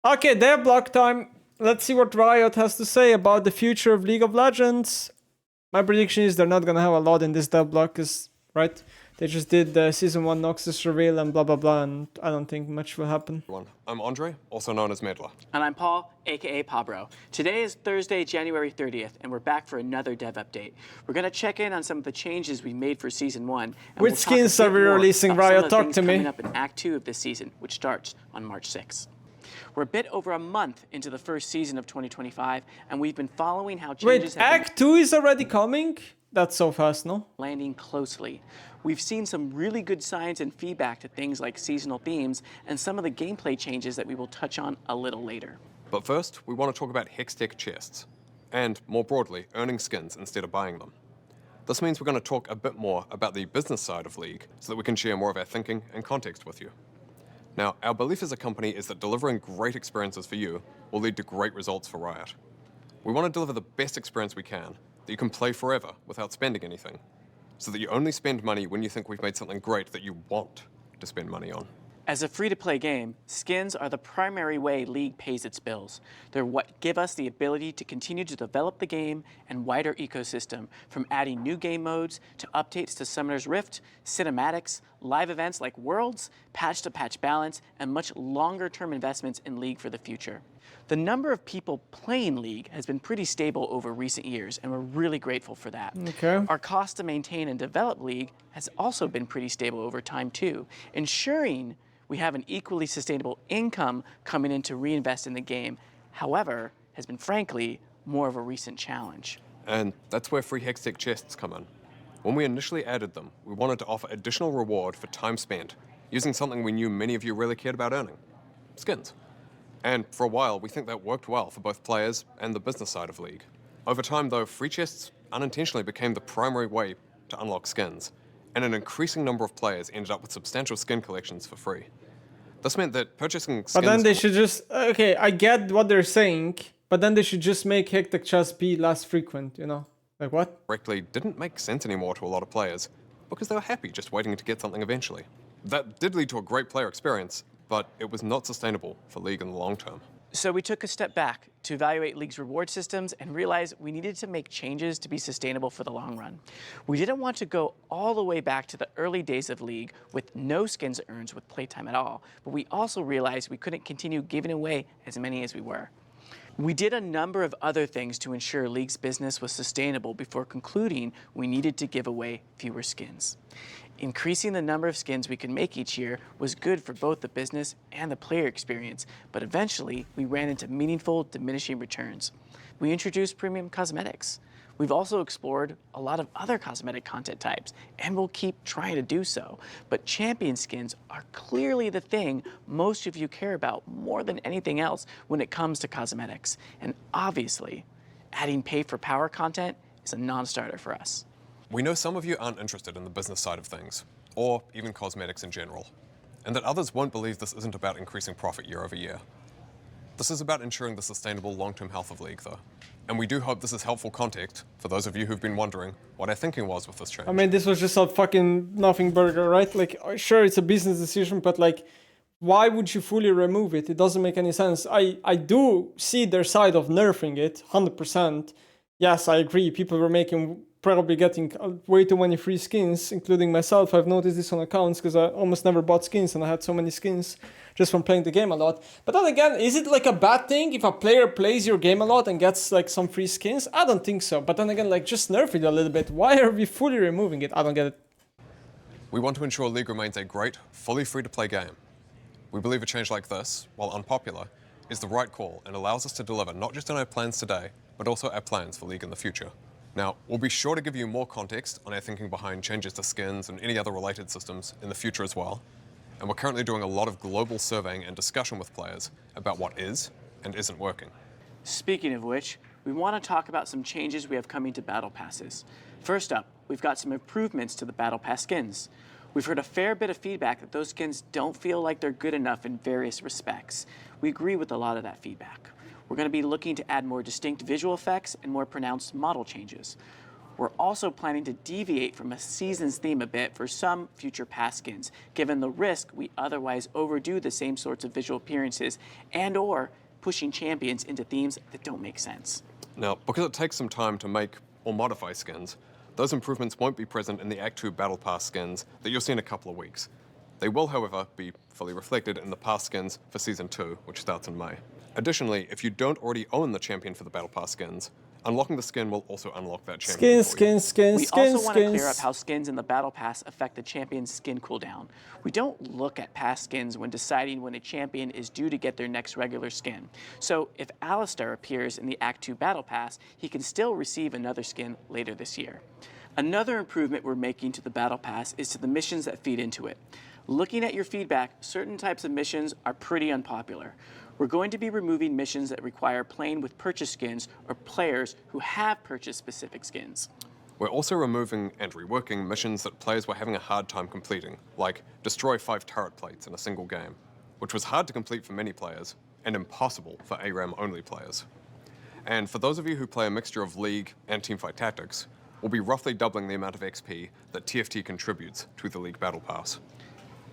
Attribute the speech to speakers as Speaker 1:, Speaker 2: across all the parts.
Speaker 1: Okay, dev block time. Let's see what Riot has to say about the future of League of Legends. My prediction is they're not gonna have a lot in this dev block, cause right, they just did the season 1 Noxus reveal and blah blah blah, and I don't think much will happen.
Speaker 2: I'm Andre, also known as Medler.
Speaker 3: And I'm Paul, aka Pabro. Today is Thursday, January 30th, and we're back for another dev update. We're gonna check in on some of the changes we made for season 1. And
Speaker 1: Which skins are we releasing, Riot? Talk to me.
Speaker 3: Coming up in Act 2 of this season, which starts on March 6th. We're a bit over a month into the first season of 2025, and we've been following how changes
Speaker 1: Wait, Act 2 is already coming? That's so fast, no?
Speaker 3: Landing closely. We've seen some really good signs and feedback to things like seasonal themes and some of the gameplay changes that we will touch on a little later.
Speaker 2: But first, we want to talk about Hextech chests, and more broadly, earning skins instead of buying them. This means we're going to talk a bit more about the business side of League so that we can share more of our thinking and context with you. Now, our belief as a company is that delivering great experiences for you will lead to great results for Riot. We want to deliver the best experience we can, that you can play forever without spending anything, so that you only spend money when you think we've made something great that you want to spend money on.
Speaker 3: As a free-to-play game, skins are the primary way League pays its bills. They're what give us the ability to continue to develop the game and wider ecosystem, from adding new game modes to updates to Summoner's Rift, cinematics, live events like Worlds, patch-to-patch balance, and much longer-term investments in League for the future. The number of people playing League has been pretty stable over recent years, and we're really grateful for that.
Speaker 1: Okay.
Speaker 3: Our cost to maintain and develop League has also been pretty stable over time too, ensuring we have an equally sustainable income coming in to reinvest in the game. However, has been frankly more of a recent challenge.
Speaker 2: And that's where free Hextech chests come in. When we initially added them, we wanted to offer additional reward for time spent, using something we knew many of you really cared about earning: skins. And for a while, we think that worked well for both players and the business side of League. Over time, though, free chests unintentionally became the primary way to unlock skins, and an increasing number of players ended up with substantial skin collections for free. This meant that purchasing skins...
Speaker 1: But then they should just... Okay, I get what they're saying, but then they should just make Hectic chests be less frequent, you know? Like what?
Speaker 2: ...correctly didn't make sense anymore to a lot of players, because they were happy just waiting to get something eventually. That did lead to a great player experience, but it was not sustainable for League in the long term.
Speaker 3: So we took a step back to evaluate League's reward systems and realized we needed to make changes to be sustainable for the long run. We didn't want to go all the way back to the early days of League with no skins earned with playtime at all, but we also realized we couldn't continue giving away as many as we were. We did a number of other things to ensure League's business was sustainable before concluding we needed to give away fewer skins. Increasing the number of skins we could make each year was good for both the business and the player experience, but eventually we ran into meaningful diminishing returns. We introduced premium cosmetics. We've also explored a lot of other cosmetic content types, and we'll keep trying to do so. But champion skins are clearly the thing most of you care about more than anything else when it comes to cosmetics. And obviously, adding pay for power content is a non-starter for us.
Speaker 2: We know some of you aren't interested in the business side of things, or even cosmetics in general, and that others won't believe this isn't about increasing profit year over year. This is about ensuring the sustainable long-term health of League, though. And we do hope this is helpful context for those of you who've been wondering what our thinking was with this change.
Speaker 1: I mean, this was just a fucking nothing burger, right? Like, sure, it's a business decision, but like, why would you fully remove it? It doesn't make any sense. I do see their side of nerfing it, 100%. Yes, I agree. People were probably getting way too many free skins, including myself. I've noticed this on accounts because I almost never bought skins and I had so many skins just from playing the game a lot. But then again, is it like a bad thing if a player plays your game a lot and gets like some free skins? I don't think so. But then again, like just nerf it a little bit. Why are we fully removing it? I don't get it.
Speaker 2: We want to ensure League remains a great, fully free-to-play game. We believe a change like this, while unpopular, is the right call and allows us to deliver not just on our plans today, but also our plans for League in the future. Now, we'll be sure to give you more context on our thinking behind changes to skins and any other related systems in the future as well. And we're currently doing a lot of global surveying and discussion with players about what is and isn't working.
Speaker 3: Speaking of which, we want to talk about some changes we have coming to Battle Passes. First up, we've got some improvements to the Battle Pass skins. We've heard a fair bit of feedback that those skins don't feel like they're good enough in various respects. We agree with a lot of that feedback. We're going to be looking to add more distinct visual effects and more pronounced model changes. We're also planning to deviate from a season's theme a bit for some future pass skins, given the risk we otherwise overdo the same sorts of visual appearances and or pushing champions into themes that don't make sense.
Speaker 2: Now, because it takes some time to make or modify skins, those improvements won't be present in the Act 2 Battle Pass skins that you'll see in a couple of weeks. They will, however, be fully reflected in the pass skins for Season 2, which starts in May. Additionally, if you don't already own the champion for the Battle Pass skins, unlocking the skin will also unlock that champion.
Speaker 3: We also want to clear up how skins in the Battle Pass affect the champion's skin cooldown. We don't look at past skins when deciding when a champion is due to get their next regular skin. So if Alistar appears in the Act 2 Battle Pass, he can still receive another skin later this year. Another improvement we're making to the Battle Pass is to the missions that feed into it. Looking at your feedback, certain types of missions are pretty unpopular. We're going to be removing missions that require playing with purchase skins or players who have purchased specific skins.
Speaker 2: We're also removing and reworking missions that players were having a hard time completing, like destroy 5 turret plates in a single game, which was hard to complete for many players and impossible for ARAM-only players. And for those of you who play a mixture of League and Teamfight Tactics, we'll be roughly doubling the amount of XP that TFT contributes to the League Battle Pass.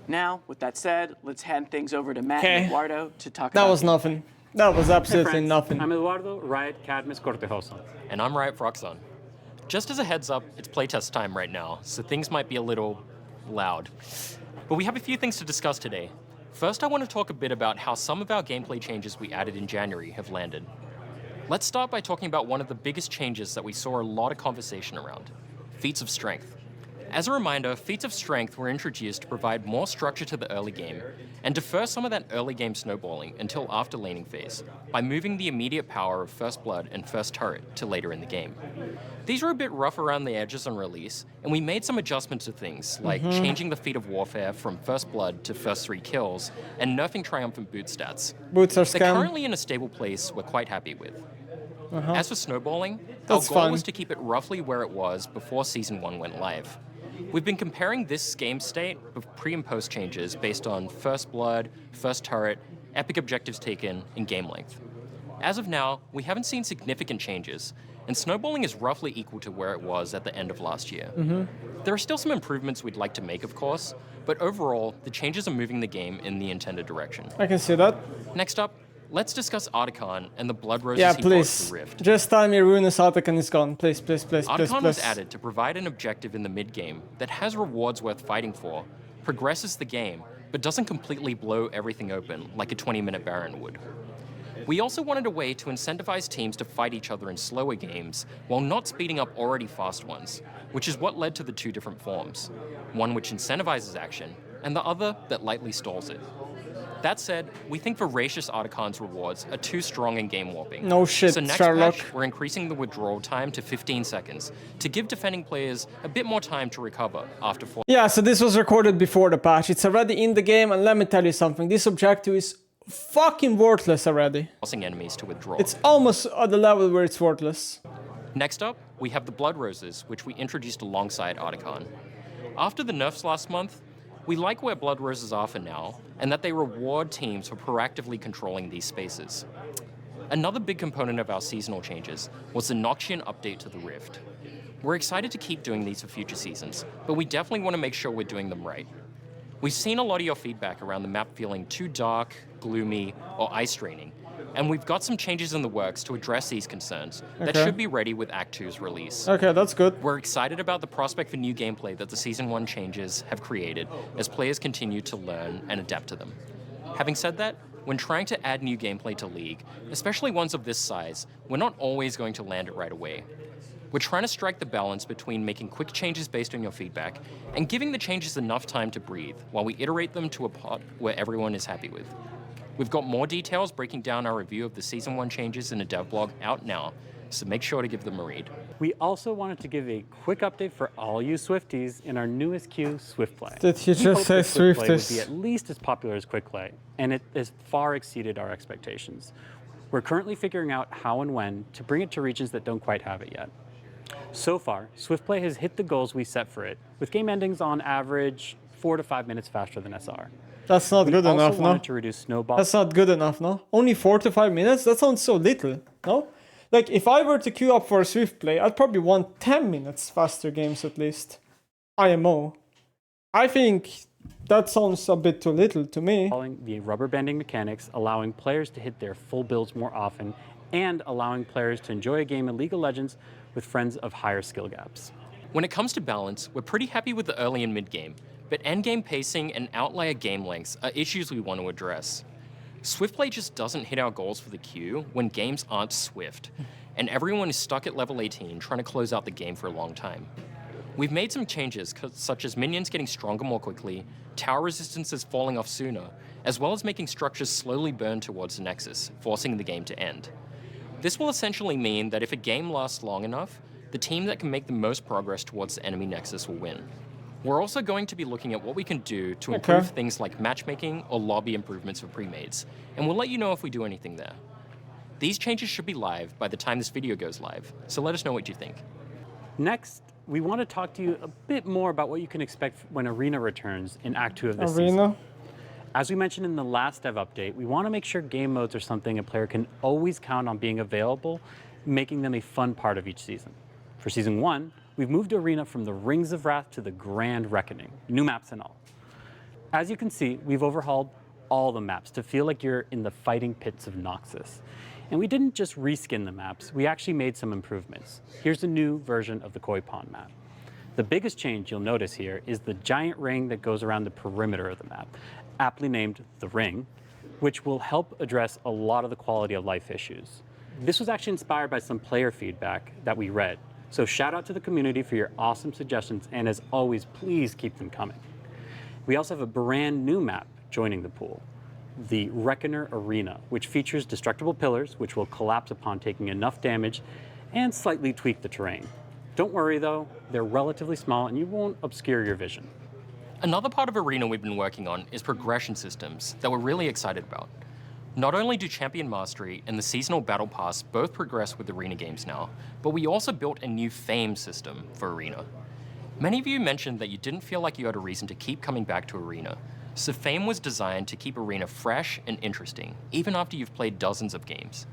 Speaker 3: Now, with that said, let's hand things over to Matt and Eduardo to talk
Speaker 1: That
Speaker 3: about
Speaker 1: was nothing. That was absolutely nothing.
Speaker 4: I'm Eduardo, Riot Cadmus Cortejosa.
Speaker 5: And I'm Riot Froxon. Just as a heads up, it's playtest time right now, so things might be a little loud. But we have a few things to discuss today. First, I want to talk a bit about how some of our gameplay changes we added in January have landed. Let's start by talking about one of the biggest changes that we saw a lot of conversation around, feats of strength. As a reminder, feats of strength were introduced to provide more structure to the early game and defer some of that early game snowballing until after laning phase by moving the immediate power of First Blood and First Turret to later in the game. These were a bit rough around the edges on release, and we made some adjustments to things, like changing the feat of Warfare from First Blood to First 3 kills and nerfing Triumphant Boot stats.
Speaker 1: Boots are
Speaker 5: They're
Speaker 1: scam.
Speaker 5: currently in a stable place we're quite happy with. As for snowballing,
Speaker 1: That's
Speaker 5: our goal
Speaker 1: fun.
Speaker 5: was to keep it roughly where it was before Season 1 went live. We've been comparing this game state of pre and post changes based on First Blood, First Turret, epic objectives taken, and game length. As of now, we haven't seen significant changes, and snowballing is roughly equal to where it was at the end of last year. There are still some improvements we'd like to make, of course, but overall, the changes are moving the game in the intended direction.
Speaker 1: I can see that.
Speaker 5: Next up, let's discuss Otacon and the Blood Roses
Speaker 1: Yeah,
Speaker 5: he brought to
Speaker 1: please.
Speaker 5: the Rift.
Speaker 1: Just tell me Ruinous Otacon is gone. Please, please, please, please,
Speaker 5: Otacon was
Speaker 1: please.
Speaker 5: added to provide an objective in the mid-game that has rewards worth fighting for, progresses the game, but doesn't completely blow everything open like a 20-minute Baron would. We also wanted a way to incentivize teams to fight each other in slower games while not speeding up already fast ones, which is what led to the two different forms, one which incentivizes action, and the other that lightly stalls it. That said, we think Voracious Otacon's rewards are too strong in game warping.
Speaker 1: No shit,
Speaker 5: So next
Speaker 1: Sherlock.
Speaker 5: patch, we're increasing the withdrawal time to 15 seconds to give defending players a bit more time to recover after
Speaker 1: Yeah, so this was recorded before the patch. It's already in the game, and let me tell you something. This objective is fucking worthless already.
Speaker 5: forcing enemies to withdraw.
Speaker 1: It's almost at the level where it's worthless.
Speaker 5: Next up, we have the Blood Roses, which we introduced alongside Otacon. After the nerfs last month, we like where Blood Roses are for now, and that they reward teams for proactively controlling these spaces. Another big component of our seasonal changes was the Noxian update to the Rift. We're excited to keep doing these for future seasons, but we definitely want to make sure we're doing them right. We've seen a lot of your feedback around the map feeling too dark, gloomy, or ice draining, and we've got some changes in the works to address these concerns that
Speaker 1: Okay.
Speaker 5: should be ready with Act 2's release.
Speaker 1: Okay, that's good.
Speaker 5: We're excited about the prospect for new gameplay that the Season 1 changes have created as players continue to learn and adapt to them. Having said that, when trying to add new gameplay to League, especially ones of this size, we're not always going to land it right away. We're trying to strike the balance between making quick changes based on your feedback and giving the changes enough time to breathe while we iterate them to a pot where everyone is happy with. We've got more details breaking down our review of the Season 1 changes in a dev blog out now, so make sure to give them a read.
Speaker 4: We also wanted to give a quick update for all you Swifties in our newest queue, Swiftplay.
Speaker 1: Did he
Speaker 4: We
Speaker 1: just
Speaker 4: hoped
Speaker 1: say
Speaker 4: that Swiftplay would be
Speaker 1: Swifties?
Speaker 4: at least as popular as Quickplay, and it has far exceeded our expectations. We're currently figuring out how and when to bring it to regions that don't quite have it yet. So far, Swiftplay has hit the goals we set for it, with game endings on average 4 to 5 minutes faster than SR.
Speaker 1: That's not
Speaker 4: We
Speaker 1: good
Speaker 4: also
Speaker 1: enough, no?
Speaker 4: wanted to reduce snowball.
Speaker 1: That's not good enough, no? Only 4 to 5 minutes? That sounds so little, no? Like, if I were to queue up for Swiftplay, I'd probably want 10 minutes faster games at least. IMO. I think that sounds a bit too little to me.
Speaker 4: Following the rubber banding mechanics, allowing players to hit their full builds more often, and allowing players to enjoy a game of League of Legends with friends of higher skill gaps.
Speaker 5: When it comes to balance, we're pretty happy with the early and mid game, but endgame pacing and outlier game lengths are issues we want to address. Swiftplay just doesn't hit our goals for the queue when games aren't swift, and everyone is stuck at level 18 trying to close out the game for a long time. We've made some changes, such as minions getting stronger more quickly, tower resistances falling off sooner, as well as making structures slowly burn towards the Nexus, forcing the game to end. This will essentially mean that if a game lasts long enough, the team that can make the most progress towards the enemy Nexus will win. We're also going to be looking at what we can do to improve things like matchmaking or lobby improvements for pre-mades, and we'll let you know if we do anything there. These changes should be live by the time this video goes live, so let us know what you think.
Speaker 4: Next, we want to talk to you a bit more about what you can expect when Arena returns in Act 2 of this
Speaker 1: Arena?
Speaker 4: season. As we mentioned in the last dev update, we want to make sure game modes are something a player can always count on being available, making them a fun part of each season. For Season 1, we've moved Arena from the Rings of Wrath to the Grand Reckoning, new maps and all. As you can see, we've overhauled all the maps to feel like you're in the fighting pits of Noxus. And we didn't just reskin the maps, we actually made some improvements. Here's a new version of the Koi Pond map. The biggest change you'll notice here is the giant ring that goes around the perimeter of the map, aptly named the Ring, which will help address a lot of the quality of life issues. This was actually inspired by some player feedback that we read, so shout out to the community for your awesome suggestions, and as always, please keep them coming. We also have a brand new map joining the pool, the Reckoner Arena, which features destructible pillars, which will collapse upon taking enough damage and slightly tweak the terrain. Don't worry though, they're relatively small and you won't obscure your vision.
Speaker 5: Another part of Arena we've been working on is progression systems that we're really excited about. Not only do Champion Mastery and the Seasonal Battle Pass both progress with Arena games now, but we also built a new Fame system for Arena. Many of you mentioned that you didn't feel like you had a reason to keep coming back to Arena, so Fame was designed to keep Arena fresh and interesting, even after you've played dozens of games.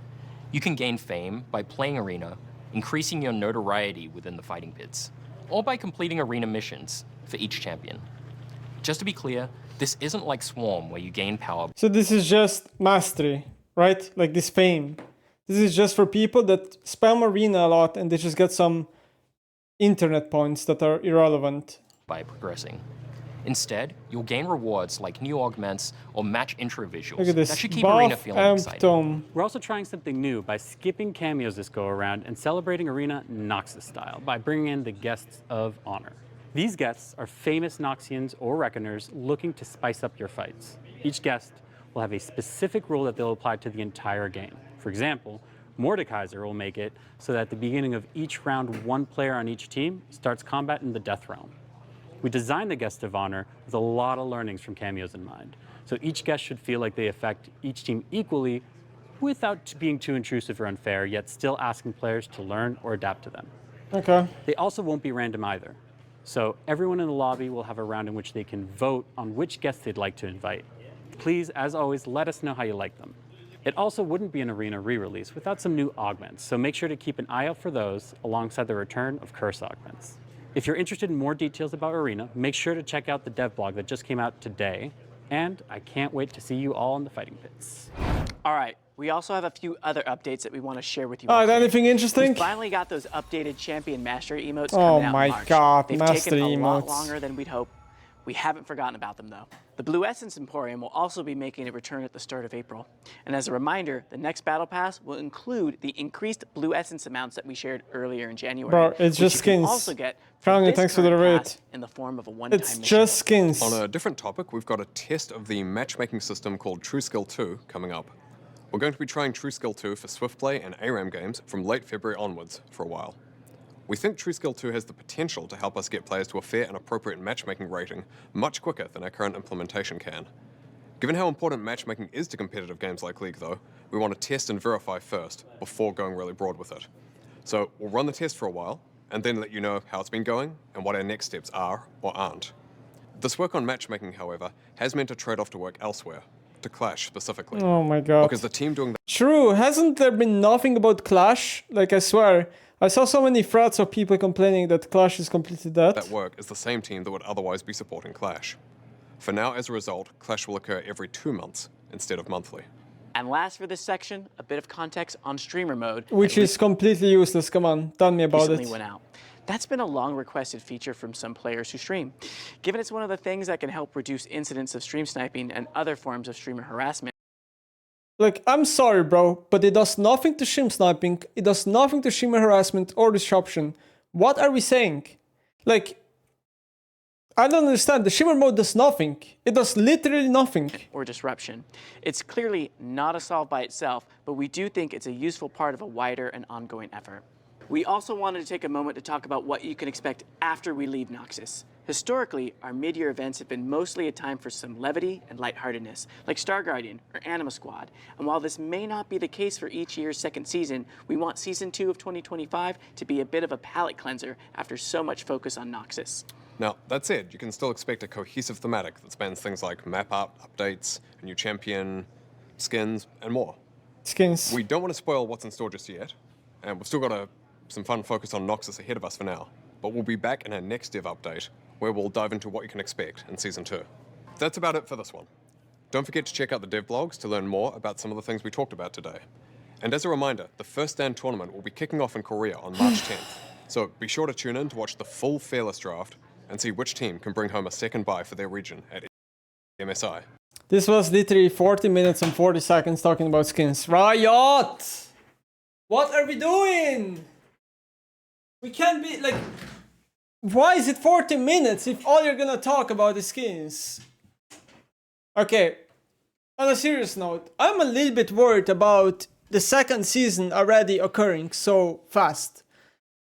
Speaker 5: You can gain Fame by playing Arena, increasing your notoriety within the fighting pits, or by completing Arena missions for each champion. Just to be clear, this isn't like Swarm where you gain power.
Speaker 1: So this is just mastery, right? Like this Fame. This is just for people that spam Arena a lot and they just get some internet points that are irrelevant.
Speaker 5: By progressing. Instead, you'll gain rewards like new augments or match intro visuals.
Speaker 1: Look at this.
Speaker 5: That should keep Arena feeling exciting.
Speaker 4: We're also trying something new by skipping cameos this go around and celebrating Arena Noxus style by bringing in the Guests of Honor. These guests are famous Noxians or Reckoners looking to spice up your fights. Each guest will have a specific rule that they'll apply to the entire game. For example, Mordekaiser will make it so that at the beginning of each round, one player on each team starts combat in the Death Realm. We designed the Guest of Honor with a lot of learnings from cameos in mind. So each guest should feel like they affect each team equally without being too intrusive or unfair, yet still asking players to learn or adapt to them.
Speaker 1: Okay.
Speaker 4: They also won't be random either. So everyone in the lobby will have a round in which they can vote on which guests they'd like to invite. Please, as always, let us know how you like them. It also wouldn't be an Arena re-release without some new augments, so make sure to keep an eye out for those alongside the return of curse augments. If you're interested in more details about Arena, make sure to check out the dev blog that just came out today, and I can't wait to see you all in the fighting pits.
Speaker 3: All right, we also have a few other updates that we want to share with you.
Speaker 1: Oh,
Speaker 3: all today.
Speaker 1: anything interesting?
Speaker 3: We finally got those updated Champion Mastery emotes
Speaker 1: Oh
Speaker 3: coming out
Speaker 1: my
Speaker 3: in March.
Speaker 1: God,
Speaker 3: They've
Speaker 1: Mastery
Speaker 3: taken a lot
Speaker 1: emotes.
Speaker 3: longer than we'd hoped. We haven't forgotten about them though. The Blue Essence Emporium will also be making a return at the start of April. And as a reminder, the next Battle Pass will include the increased Blue Essence amounts that we shared earlier in January.
Speaker 1: Bro, it's
Speaker 3: which
Speaker 1: just
Speaker 3: you can
Speaker 1: skins.
Speaker 3: also get
Speaker 1: Frowny,
Speaker 3: this
Speaker 1: thanks for the
Speaker 3: current
Speaker 1: raid.
Speaker 3: pass in the form of a one-time
Speaker 1: It's
Speaker 3: mission.
Speaker 1: just skins.
Speaker 2: On a different topic, we've got a test of the matchmaking system called True Skill 2 coming up. We're going to be trying True Skill 2 for Swiftplay and ARAM games from late February onwards for a while. We think True Skill 2 has the potential to help us get players to a fair and appropriate matchmaking rating much quicker than our current implementation can. Given how important matchmaking is to competitive games like League though, we want to test and verify first before going really broad with it. So we'll run the test for a while and then let you know how it's been going and what our next steps are or aren't. This work on matchmaking, however, has meant a trade-off to work elsewhere, to Clash specifically.
Speaker 1: Oh my god.
Speaker 2: Because the team doing
Speaker 1: True, hasn't there been nothing about Clash? Like, I swear, I saw so many threads of people complaining that Clash is completely dead.
Speaker 2: that work is the same team that would otherwise be supporting Clash. For now, as a result, Clash will occur every 2 months instead of monthly.
Speaker 3: And last for this section, a bit of context on streamer mode.
Speaker 1: Which is completely useless, come on, tell me about
Speaker 3: recently
Speaker 1: it.
Speaker 3: went out. That's been a long requested feature from some players who stream, given it's one of the things that can help reduce incidents of stream sniping and other forms of streamer harassment.
Speaker 1: Like, I'm sorry, bro, but it does nothing to stream sniping, it does nothing to streamer harassment or disruption. What are we saying? Like, I don't understand. The shimmer mode does nothing. It does literally nothing.
Speaker 3: Or disruption. It's clearly not a solve by itself, but we do think it's a useful part of a wider and ongoing effort. We also wanted to take a moment to talk about what you can expect after we leave Noxus. Historically, our mid-year events have been mostly a time for some levity and lightheartedness, like Star Guardian or Anima Squad. And while this may not be the case for each year's second season, we want Season 2 of 2025 to be a bit of a palate cleanser after so much focus on Noxus.
Speaker 2: Now, that said, you can still expect a cohesive thematic that spans things like map art, updates, a new champion, skins, and more.
Speaker 1: Skins.
Speaker 2: We don't want to spoil what's in store just yet, and we've still got some fun focus on Noxus ahead of us for now. But we'll be back in our next dev update, where we'll dive into what you can expect in Season 2. That's about it for this one. Don't forget to check out the dev blogs to learn more about some of the things we talked about today. And as a reminder, the first stand tournament will be kicking off in Korea on March 10th, so be sure to tune in to watch the full Fearless draft and see which team can bring home a second bye for their region at MSI.
Speaker 1: This was literally 40 minutes and 40 seconds talking about skins. Riot! What are we doing? We can't be like... Why is it 40 minutes if all you're gonna talk about is skins? Okay, on a serious note, I'm a little bit worried about the second season already occurring so fast.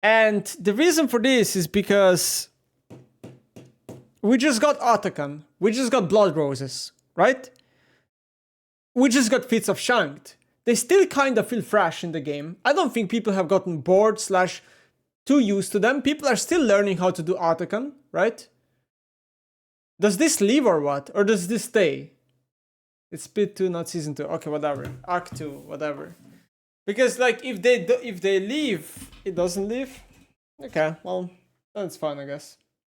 Speaker 1: And the reason for this is because we just got Otacon, we just got Blood Roses, right? We just got Feats of Shanked. They still kind of feel fresh in the game. I don't think people have gotten bored / too used to them. People are still learning how to do Otacon, right? Does this leave or what? Or does this stay? It's Speed 2, not Season 2. Okay, whatever. Act 2, whatever. Because, like, if they leave, it doesn't leave. Okay, well, that's fine, I guess.